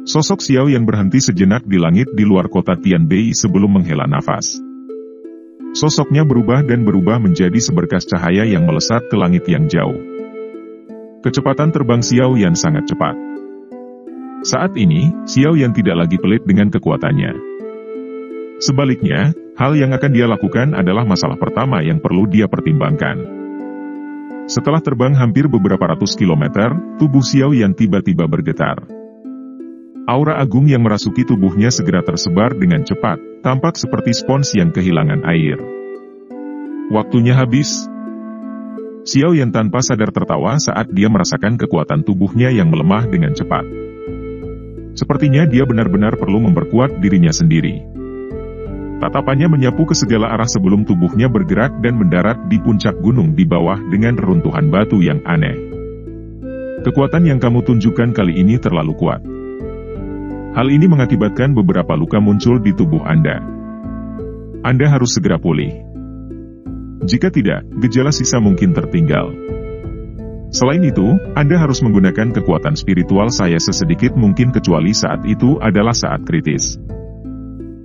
Sosok Xiao Yan berhenti sejenak di langit di luar kota Tianbei sebelum menghela nafas. Sosoknya berubah dan berubah menjadi seberkas cahaya yang melesat ke langit yang jauh. Kecepatan terbang Xiao Yan sangat cepat. Saat ini, Xiao Yan tidak lagi pelit dengan kekuatannya. Sebaliknya, hal yang akan dia lakukan adalah masalah pertama yang perlu dia pertimbangkan. Setelah terbang hampir beberapa ratus kilometer, tubuh Xiao Yan tiba-tiba bergetar. Aura agung yang merasuki tubuhnya segera tersebar dengan cepat, tampak seperti spons yang kehilangan air. Waktunya habis. Xiao Yan tanpa sadar tertawa saat dia merasakan kekuatan tubuhnya yang melemah dengan cepat. Sepertinya dia benar-benar perlu memperkuat dirinya sendiri. Tatapannya menyapu ke segala arah sebelum tubuhnya bergerak dan mendarat di puncak gunung di bawah dengan reruntuhan batu yang aneh. Kekuatan yang kamu tunjukkan kali ini terlalu kuat. Hal ini mengakibatkan beberapa luka muncul di tubuh Anda. Anda harus segera pulih. Jika tidak, gejala sisa mungkin tertinggal. Selain itu, Anda harus menggunakan kekuatan spiritual saya sesedikit mungkin kecuali saat itu adalah saat kritis.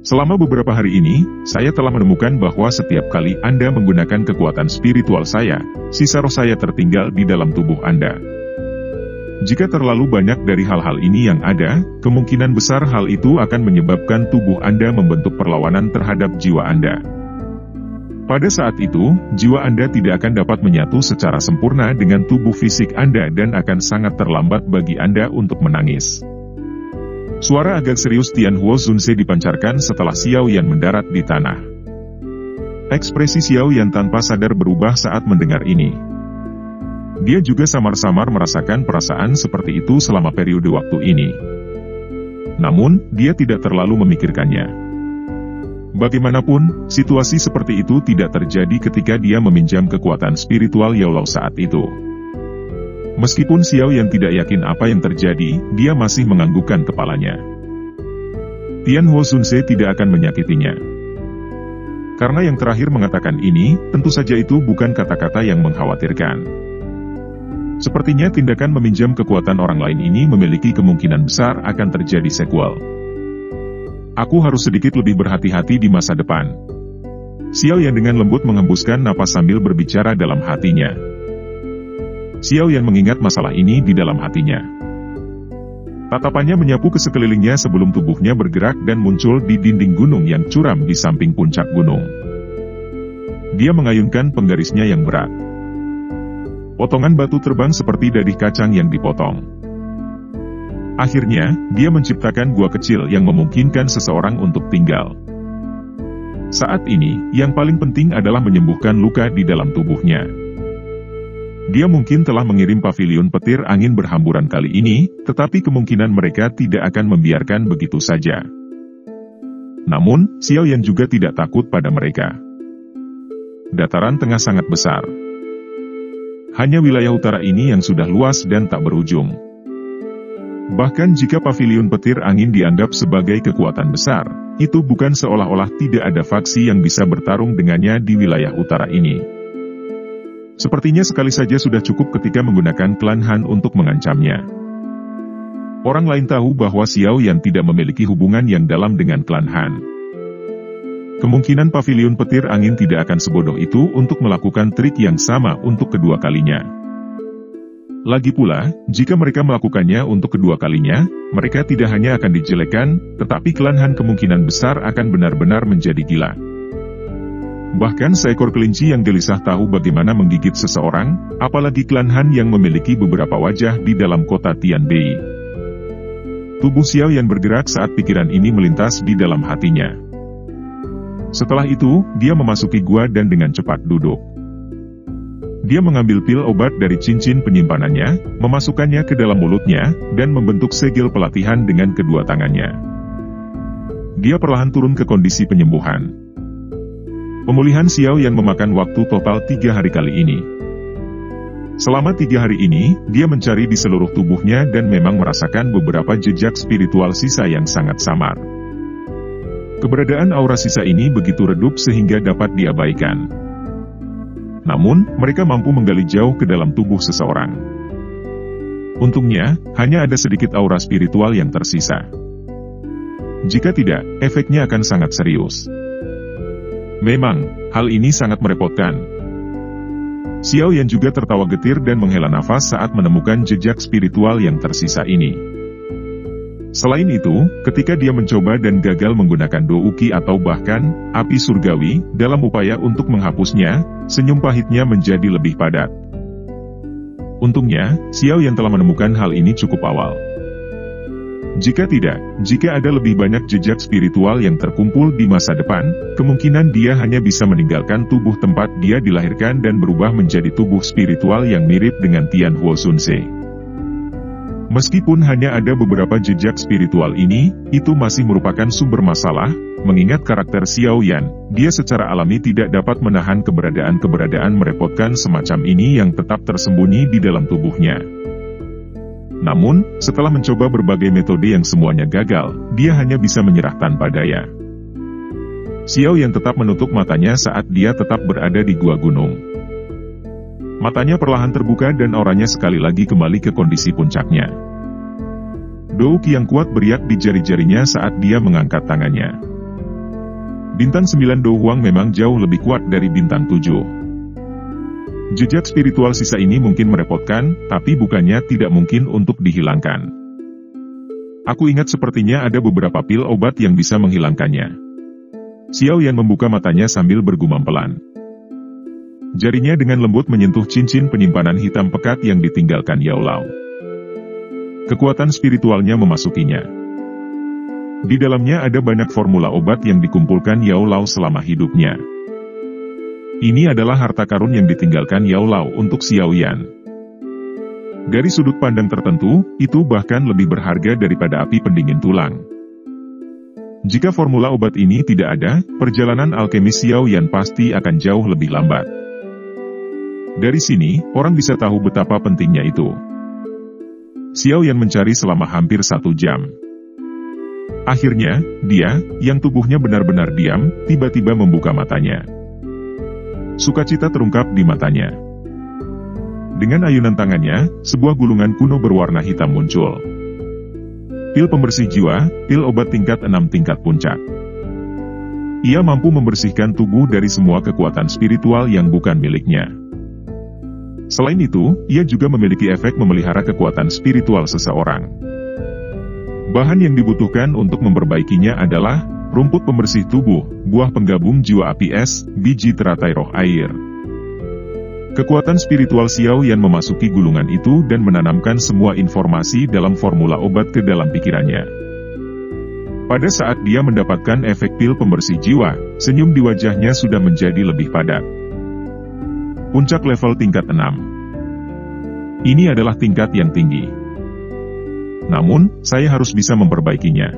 Selama beberapa hari ini, saya telah menemukan bahwa setiap kali Anda menggunakan kekuatan spiritual saya, sisa roh saya tertinggal di dalam tubuh Anda. Jika terlalu banyak dari hal-hal ini yang ada, kemungkinan besar hal itu akan menyebabkan tubuh Anda membentuk perlawanan terhadap jiwa Anda. Pada saat itu, jiwa Anda tidak akan dapat menyatu secara sempurna dengan tubuh fisik Anda dan akan sangat terlambat bagi Anda untuk menangis. Suara agak serius Tianhuo Zunse dipancarkan setelah Xiao Yan mendarat di tanah. Ekspresi Xiao Yan tanpa sadar berubah saat mendengar ini. Dia juga samar-samar merasakan perasaan seperti itu selama periode waktu ini. Namun, dia tidak terlalu memikirkannya. Bagaimanapun, situasi seperti itu tidak terjadi ketika dia meminjam kekuatan spiritual Yaolao saat itu. Meskipun Xiao Yan tidak yakin apa yang terjadi, dia masih menganggukkan kepalanya. Tianhuo Zunse tidak akan menyakitinya. Karena yang terakhir mengatakan ini, tentu saja itu bukan kata-kata yang mengkhawatirkan. Sepertinya tindakan meminjam kekuatan orang lain ini memiliki kemungkinan besar akan terjadi sequel. Aku harus sedikit lebih berhati-hati di masa depan. Xiao Yan dengan lembut menghembuskan napas sambil berbicara dalam hatinya. Xiao Yan mengingat masalah ini di dalam hatinya. Tatapannya menyapu ke sekelilingnya sebelum tubuhnya bergerak dan muncul di dinding gunung yang curam di samping puncak gunung. Dia mengayunkan penggarisnya yang berat. Potongan batu terbang seperti dadih kacang yang dipotong. Akhirnya, dia menciptakan gua kecil yang memungkinkan seseorang untuk tinggal. Saat ini, yang paling penting adalah menyembuhkan luka di dalam tubuhnya. Dia mungkin telah mengirim pavilion petir angin berhamburan kali ini, tetapi kemungkinan mereka tidak akan membiarkan begitu saja. Namun, Xiao Yan juga tidak takut pada mereka. Dataran tengah sangat besar. Hanya wilayah utara ini yang sudah luas dan tak berujung. Bahkan jika pavilion petir angin dianggap sebagai kekuatan besar, itu bukan seolah-olah tidak ada faksi yang bisa bertarung dengannya di wilayah utara ini. Sepertinya sekali saja sudah cukup ketika menggunakan klan Han untuk mengancamnya. Orang lain tahu bahwa Xiao Yan tidak memiliki hubungan yang dalam dengan klan Han. Kemungkinan pavilion petir angin tidak akan sebodoh itu untuk melakukan trik yang sama untuk kedua kalinya. Lagi pula, jika mereka melakukannya untuk kedua kalinya, mereka tidak hanya akan dijelekan, tetapi klan Han kemungkinan besar akan benar-benar menjadi gila. Bahkan seekor kelinci yang gelisah tahu bagaimana menggigit seseorang, apalagi klan Han yang memiliki beberapa wajah di dalam kota Tianbei. Tubuh Xiao Yan bergerak saat pikiran ini melintas di dalam hatinya. Setelah itu, dia memasuki gua dan dengan cepat duduk. Dia mengambil pil obat dari cincin penyimpanannya, memasukkannya ke dalam mulutnya, dan membentuk segel pelatihan dengan kedua tangannya. Dia perlahan turun ke kondisi penyembuhan. Pemulihan Xiao Yan memakan waktu total 3 hari kali ini. Selama 3 hari ini, dia mencari di seluruh tubuhnya dan memang merasakan beberapa jejak spiritual sisa yang sangat samar. Keberadaan aura sisa ini begitu redup sehingga dapat diabaikan. Namun, mereka mampu menggali jauh ke dalam tubuh seseorang. Untungnya, hanya ada sedikit aura spiritual yang tersisa. Jika tidak, efeknya akan sangat serius. Memang, hal ini sangat merepotkan. Xiao Yan juga tertawa getir dan menghela nafas saat menemukan jejak spiritual yang tersisa ini. Selain itu, ketika dia mencoba dan gagal menggunakan douki atau bahkan api surgawi dalam upaya untuk menghapusnya, senyum pahitnya menjadi lebih padat. Untungnya, Xiao Yan telah menemukan hal ini cukup awal. Jika ada lebih banyak jejak spiritual yang terkumpul di masa depan, kemungkinan dia hanya bisa meninggalkan tubuh tempat dia dilahirkan dan berubah menjadi tubuh spiritual yang mirip dengan Tian Huo Sunse. Meskipun hanya ada beberapa jejak spiritual ini, itu masih merupakan sumber masalah, mengingat karakter Xiao Yan, dia secara alami tidak dapat menahan keberadaan merepotkan semacam ini yang tetap tersembunyi di dalam tubuhnya. Namun, setelah mencoba berbagai metode yang semuanya gagal, dia hanya bisa menyerah tanpa daya. Xiao Yan tetap menutup matanya saat dia tetap berada di gua gunung. Matanya perlahan terbuka dan auranya sekali lagi kembali ke kondisi puncaknya. Douki yang kuat beriak di jari-jarinya saat dia mengangkat tangannya. Bintang 9 Do Huang memang jauh lebih kuat dari bintang 7. Jejak spiritual sisa ini mungkin merepotkan, tapi bukannya tidak mungkin untuk dihilangkan. Aku ingat sepertinya ada beberapa pil obat yang bisa menghilangkannya. Xiao Yan membuka matanya sambil bergumam pelan. Jarinya dengan lembut menyentuh cincin penyimpanan hitam pekat yang ditinggalkan Yao Lao. Kekuatan spiritualnya memasukinya. Di dalamnya ada banyak formula obat yang dikumpulkan Yao Lao selama hidupnya. Ini adalah harta karun yang ditinggalkan Yao Lao untuk Xiao Yan. Dari sudut pandang tertentu, itu bahkan lebih berharga daripada api pendingin tulang. Jika formula obat ini tidak ada, perjalanan alkemis Xiao Yan pasti akan jauh lebih lambat. Dari sini, orang bisa tahu betapa pentingnya itu. Xiao Yan mencari selama hampir 1 jam. Akhirnya, dia, yang tubuhnya benar-benar diam, tiba-tiba membuka matanya. Sukacita terungkap di matanya. Dengan ayunan tangannya, sebuah gulungan kuno berwarna hitam muncul. Pil pembersih jiwa, pil obat tingkat 6 tingkat puncak. Ia mampu membersihkan tubuh dari semua kekuatan spiritual yang bukan miliknya. Selain itu, ia juga memiliki efek memelihara kekuatan spiritual seseorang. Bahan yang dibutuhkan untuk memperbaikinya adalah rumput pembersih tubuh, buah penggabung jiwa api es, biji teratai roh air. Kekuatan spiritual Xiao Yan memasuki gulungan itu dan menanamkan semua informasi dalam formula obat ke dalam pikirannya. Pada saat dia mendapatkan efek pil pembersih jiwa, senyum di wajahnya sudah menjadi lebih padat. Puncak level tingkat 6. Ini adalah tingkat yang tinggi. Namun, saya harus bisa memperbaikinya.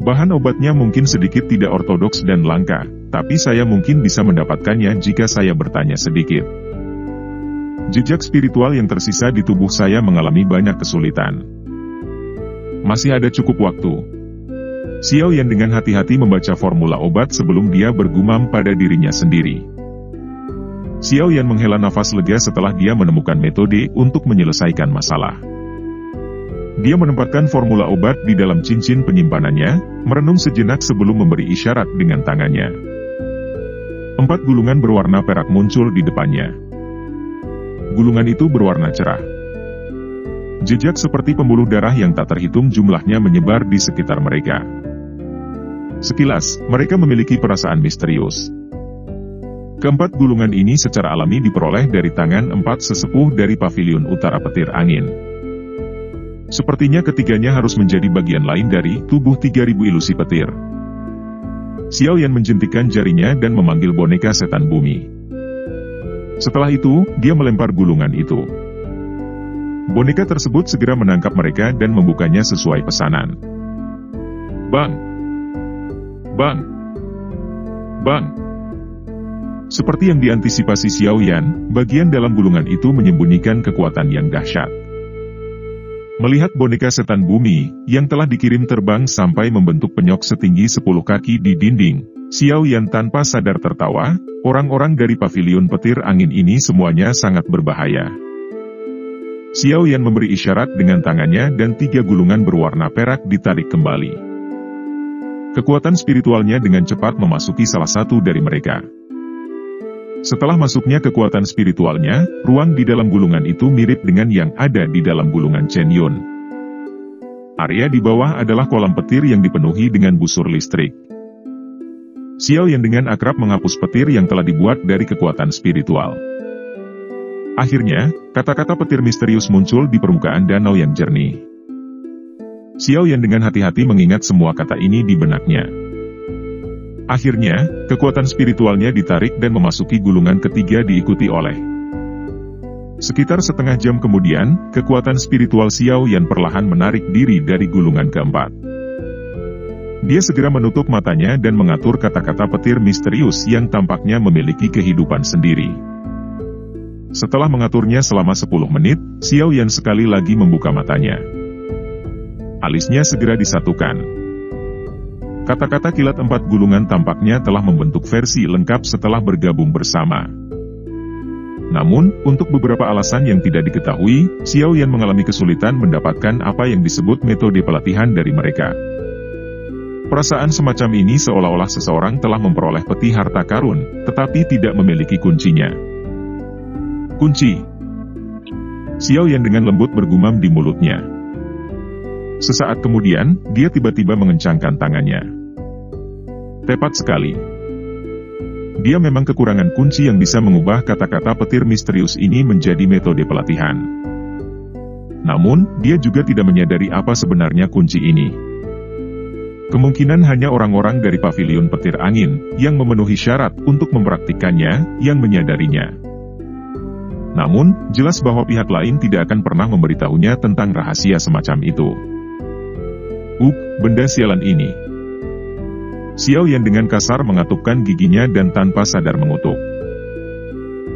Bahan obatnya mungkin sedikit tidak ortodoks dan langka, tapi saya mungkin bisa mendapatkannya jika saya bertanya sedikit. Jejak spiritual yang tersisa di tubuh saya mengalami banyak kesulitan. Masih ada cukup waktu. Xiao Yan dengan hati-hati membaca formula obat sebelum dia bergumam pada dirinya sendiri. Xiao Yan menghela nafas lega setelah dia menemukan metode untuk menyelesaikan masalah. Dia menempatkan formula obat di dalam cincin penyimpanannya, merenung sejenak sebelum memberi isyarat dengan tangannya. 4 gulungan berwarna perak muncul di depannya. Gulungan itu berwarna cerah. Jejak seperti pembuluh darah yang tak terhitung jumlahnya menyebar di sekitar mereka. Sekilas, mereka memiliki perasaan misterius. Keempat gulungan ini secara alami diperoleh dari tangan 4 sesepuh dari pavilion utara petir angin. Sepertinya ketiganya harus menjadi bagian lain dari tubuh 3000 ilusi petir. Xiao Yan menjentikkan jarinya dan memanggil boneka setan bumi. Setelah itu, dia melempar gulungan itu. Boneka tersebut segera menangkap mereka dan membukanya sesuai pesanan. Bang! Bang! Bang! Seperti yang diantisipasi Xiao Yan, bagian dalam gulungan itu menyembunyikan kekuatan yang dahsyat. Melihat boneka setan bumi, yang telah dikirim terbang sampai membentuk penyok setinggi 10 kaki di dinding, Xiao Yan tanpa sadar tertawa, orang-orang dari pavilion petir angin ini semuanya sangat berbahaya. Xiao Yan memberi isyarat dengan tangannya dan 3 gulungan berwarna perak ditarik kembali. Kekuatan spiritualnya dengan cepat memasuki salah satu dari mereka. Setelah masuknya kekuatan spiritualnya, ruang di dalam gulungan itu mirip dengan yang ada di dalam gulungan Chen Yun. Area di bawah adalah kolam petir yang dipenuhi dengan busur listrik. Xiao Yan dengan akrab menghapus petir yang telah dibuat dari kekuatan spiritual. Akhirnya, kata-kata petir misterius muncul di permukaan danau yang jernih. Xiao Yan dengan hati-hati mengingat semua kata ini di benaknya. Akhirnya, kekuatan spiritualnya ditarik dan memasuki gulungan ketiga diikuti oleh. Sekitar setengah jam kemudian, kekuatan spiritual Xiao Yan perlahan menarik diri dari gulungan keempat. Dia segera menutup matanya dan mengatur kata-kata petir misterius yang tampaknya memiliki kehidupan sendiri. Setelah mengaturnya selama 10 menit, Xiao Yan sekali lagi membuka matanya. Alisnya segera disatukan. Kata-kata kilat 4 gulungan tampaknya telah membentuk versi lengkap setelah bergabung bersama. Namun, untuk beberapa alasan yang tidak diketahui, Xiao Yan mengalami kesulitan mendapatkan apa yang disebut metode pelatihan dari mereka. Perasaan semacam ini seolah-olah seseorang telah memperoleh peti harta karun, tetapi tidak memiliki kuncinya. Kunci. Xiao Yan dengan lembut bergumam di mulutnya. Sesaat kemudian, dia tiba-tiba mengencangkan tangannya. Tepat sekali. Dia memang kekurangan kunci yang bisa mengubah kata-kata petir misterius ini menjadi metode pelatihan. Namun, dia juga tidak menyadari apa sebenarnya kunci ini. Kemungkinan hanya orang-orang dari pavilion petir angin, yang memenuhi syarat untuk mempraktikkannya, yang menyadarinya. Namun, jelas bahwa pihak lain tidak akan pernah memberitahunya tentang rahasia semacam itu. Benda sialan ini. Xiao Yan dengan kasar mengatupkan giginya dan tanpa sadar mengutuk.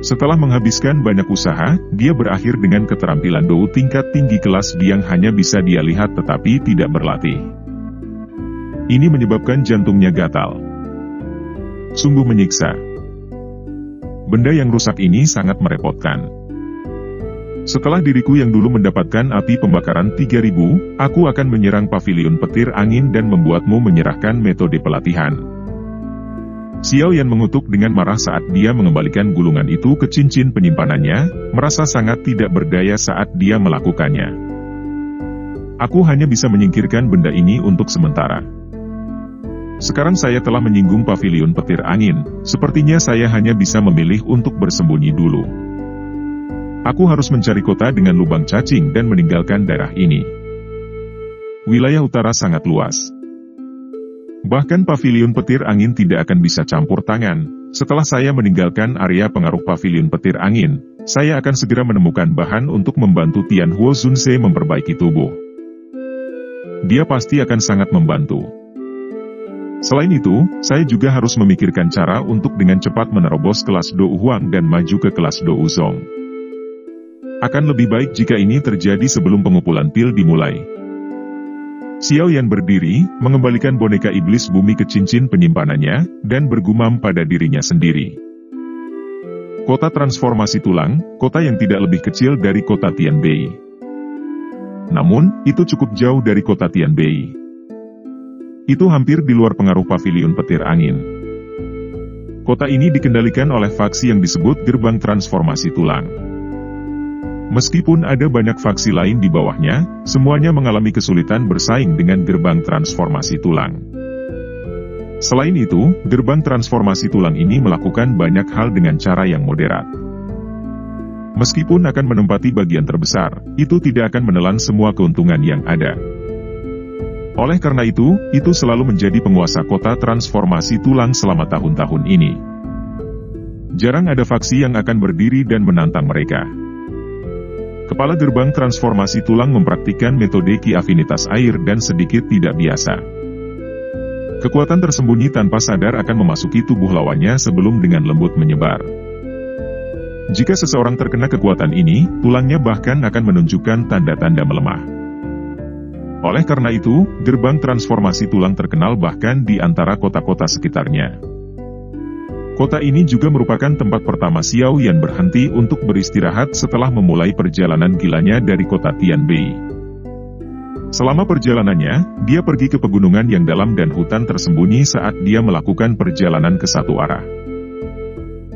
Setelah menghabiskan banyak usaha, dia berakhir dengan keterampilan dou tingkat tinggi kelas yang hanya bisa dia lihat tetapi tidak berlatih. Ini menyebabkan jantungnya gatal. Sungguh menyiksa. Benda yang rusak ini sangat merepotkan. Setelah diriku yang dulu mendapatkan api pembakaran 3000, aku akan menyerang pavilion petir angin dan membuatmu menyerahkan metode pelatihan. Xiao Yan mengutuk dengan marah saat dia mengembalikan gulungan itu ke cincin penyimpanannya, merasa sangat tidak berdaya saat dia melakukannya. Aku hanya bisa menyingkirkan benda ini untuk sementara. Sekarang saya telah menyinggung pavilion petir angin, sepertinya saya hanya bisa memilih untuk bersembunyi dulu. Aku harus mencari kota dengan lubang cacing dan meninggalkan daerah ini. Wilayah utara sangat luas. Bahkan pavilion petir angin tidak akan bisa campur tangan. Setelah saya meninggalkan area pengaruh pavilion petir angin, saya akan segera menemukan bahan untuk membantu Tian Huo Zunse memperbaiki tubuh. Dia pasti akan sangat membantu. Selain itu, saya juga harus memikirkan cara untuk dengan cepat menerobos kelas Dou Huang dan maju ke kelas Dou Zong. Akan lebih baik jika ini terjadi sebelum pengumpulan pil dimulai. Xiao Yan berdiri, mengembalikan boneka iblis bumi ke cincin penyimpanannya, dan bergumam pada dirinya sendiri. Kota transformasi tulang, kota yang tidak lebih kecil dari kota Tianbei. Namun, itu cukup jauh dari kota Tianbei. Itu hampir di luar pengaruh pavilion petir angin. Kota ini dikendalikan oleh faksi yang disebut Gerbang Transformasi Tulang. Meskipun ada banyak faksi lain di bawahnya, semuanya mengalami kesulitan bersaing dengan Gerbang Transformasi Tulang. Selain itu, Gerbang Transformasi Tulang ini melakukan banyak hal dengan cara yang moderat. Meskipun akan menempati bagian terbesar, itu tidak akan menelan semua keuntungan yang ada. Oleh karena itu selalu menjadi penguasa kota transformasi tulang selama tahun-tahun ini. Jarang ada faksi yang akan berdiri dan menantang mereka. Kepala Gerbang Transformasi Tulang mempraktikkan metode Ki Afinitas Air dan sedikit tidak biasa. Kekuatan tersembunyi tanpa sadar akan memasuki tubuh lawannya sebelum dengan lembut menyebar. Jika seseorang terkena kekuatan ini, tulangnya bahkan akan menunjukkan tanda-tanda melemah. Oleh karena itu, Gerbang Transformasi Tulang terkenal bahkan di antara kota-kota sekitarnya. Kota ini juga merupakan tempat pertama Xiao Yan berhenti untuk beristirahat setelah memulai perjalanan gilanya dari kota Tianbei. Selama perjalanannya, dia pergi ke pegunungan yang dalam dan hutan tersembunyi saat dia melakukan perjalanan ke satu arah.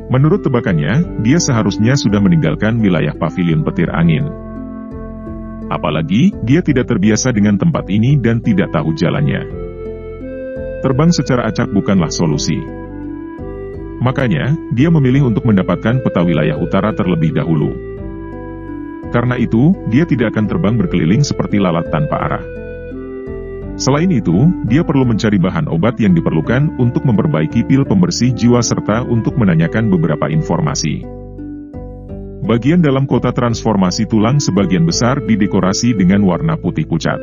Menurut tebakannya, dia seharusnya sudah meninggalkan wilayah pavilion petir angin. Apalagi, dia tidak terbiasa dengan tempat ini dan tidak tahu jalannya. Terbang secara acak bukanlah solusi. Makanya, dia memilih untuk mendapatkan peta wilayah utara terlebih dahulu. Karena itu, dia tidak akan terbang berkeliling seperti lalat tanpa arah. Selain itu, dia perlu mencari bahan obat yang diperlukan untuk memperbaiki pil pembersih jiwa serta untuk menanyakan beberapa informasi. Bagian dalam kota transformasi tulang sebagian besar didekorasi dengan warna putih pucat.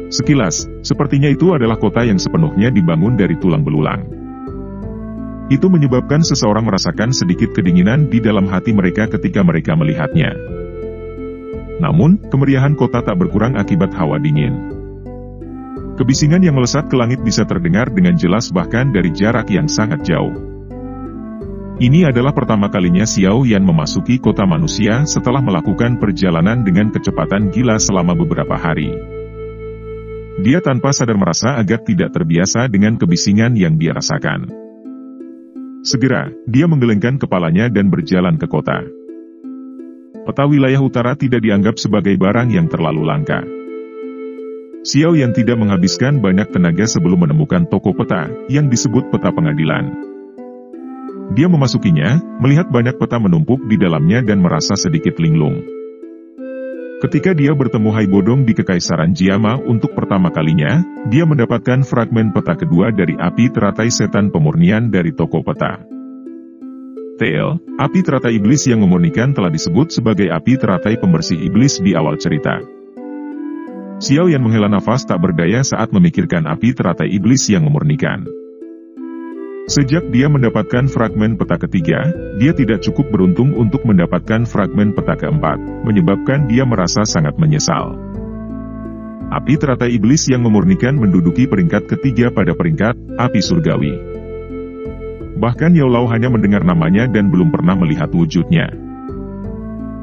Sekilas, sepertinya itu adalah kota yang sepenuhnya dibangun dari tulang belulang. Itu menyebabkan seseorang merasakan sedikit kedinginan di dalam hati mereka ketika mereka melihatnya. Namun, kemeriahan kota tak berkurang akibat hawa dingin. Kebisingan yang melesat ke langit bisa terdengar dengan jelas bahkan dari jarak yang sangat jauh. Ini adalah pertama kalinya Xiao Yan memasuki kota manusia setelah melakukan perjalanan dengan kecepatan gila selama beberapa hari. Dia tanpa sadar merasa agak tidak terbiasa dengan kebisingan yang dia rasakan. Segera, dia menggelengkan kepalanya dan berjalan ke kota. Peta wilayah utara tidak dianggap sebagai barang yang terlalu langka. Xiao Yan tidak menghabiskan banyak tenaga sebelum menemukan toko peta, yang disebut peta pengadilan. Dia memasukinya, melihat banyak peta menumpuk di dalamnya dan merasa sedikit linglung. Ketika dia bertemu Hai Bodong di Kekaisaran Jiama untuk pertama kalinya, dia mendapatkan fragmen peta kedua dari api teratai setan pemurnian dari toko peta. TL, api teratai iblis yang memurnikan telah disebut sebagai api teratai pembersih iblis di awal cerita. Xiao Yan menghela nafas tak berdaya saat memikirkan api teratai iblis yang memurnikan. Sejak dia mendapatkan fragmen peta ketiga, dia tidak cukup beruntung untuk mendapatkan fragmen peta keempat, menyebabkan dia merasa sangat menyesal. Api teratai iblis yang memurnikan menduduki peringkat ketiga pada peringkat api surgawi. Bahkan Yao Lao hanya mendengar namanya dan belum pernah melihat wujudnya.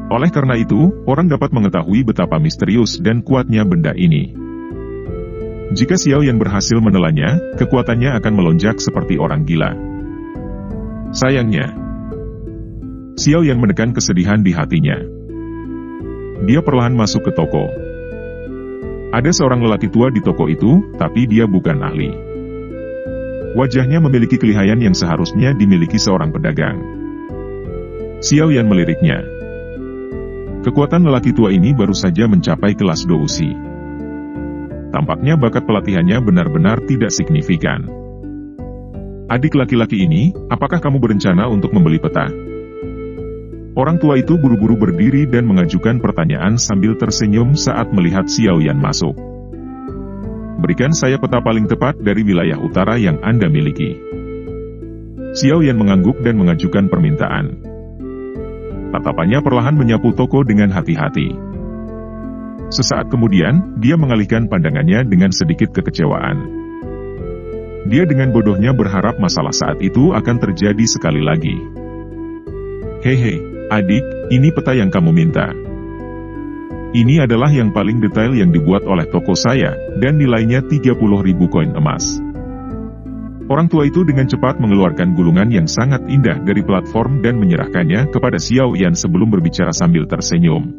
Oleh karena itu, orang dapat mengetahui betapa misterius dan kuatnya benda ini. Jika Xiao Yan berhasil menelannya, kekuatannya akan melonjak seperti orang gila. Sayangnya, Xiao Yan menekan kesedihan di hatinya. Dia perlahan masuk ke toko. Ada seorang lelaki tua di toko itu, tapi dia bukan ahli. Wajahnya memiliki kelihayan yang seharusnya dimiliki seorang pedagang. Xiao Yan meliriknya. Kekuatan lelaki tua ini baru saja mencapai kelas dousi. Tampaknya bakat pelatihannya benar-benar tidak signifikan. Adik laki-laki ini, apakah kamu berencana untuk membeli peta? Orang tua itu buru-buru berdiri dan mengajukan pertanyaan sambil tersenyum saat melihat Xiao Yan masuk. Berikan saya peta paling tepat dari wilayah utara yang Anda miliki. Xiao Yan mengangguk dan mengajukan permintaan. Tatapannya perlahan menyapu toko dengan hati-hati. Sesaat kemudian, dia mengalihkan pandangannya dengan sedikit kekecewaan. Dia dengan bodohnya berharap masalah saat itu akan terjadi sekali lagi. Hehe, adik, ini peta yang kamu minta. Ini adalah yang paling detail yang dibuat oleh toko saya, dan nilainya 30.000 koin emas. Orang tua itu dengan cepat mengeluarkan gulungan yang sangat indah dari platform dan menyerahkannya kepada Xiao Yan sebelum berbicara sambil tersenyum.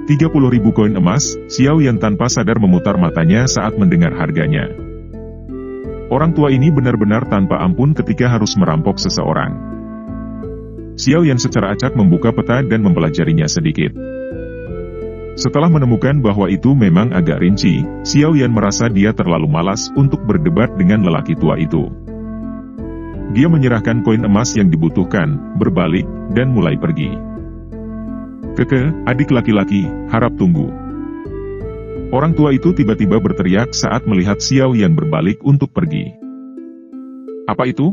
30.000 koin emas, Xiao Yan tanpa sadar memutar matanya saat mendengar harganya. Orang tua ini benar-benar tanpa ampun ketika harus merampok seseorang. Xiao Yan secara acak membuka peta dan mempelajarinya sedikit. Setelah menemukan bahwa itu memang agak rinci, Xiao Yan merasa dia terlalu malas untuk berdebat dengan lelaki tua itu. Dia menyerahkan koin emas yang dibutuhkan, berbalik, dan mulai pergi. Keke, adik laki-laki, harap tunggu. Orang tua itu tiba-tiba berteriak saat melihat Xiao Yan berbalik untuk pergi. Apa itu?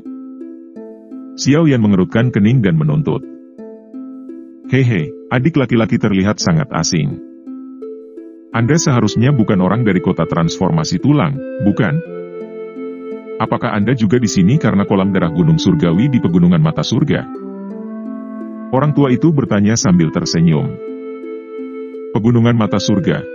Xiao Yan mengerutkan kening dan menuntut. Hehe, adik laki-laki terlihat sangat asing. Anda seharusnya bukan orang dari kota transformasi tulang, bukan? Apakah Anda juga di sini karena kolam darah gunung surgawi di pegunungan mata surga? Orang tua itu bertanya sambil tersenyum. Pegunungan mata surga,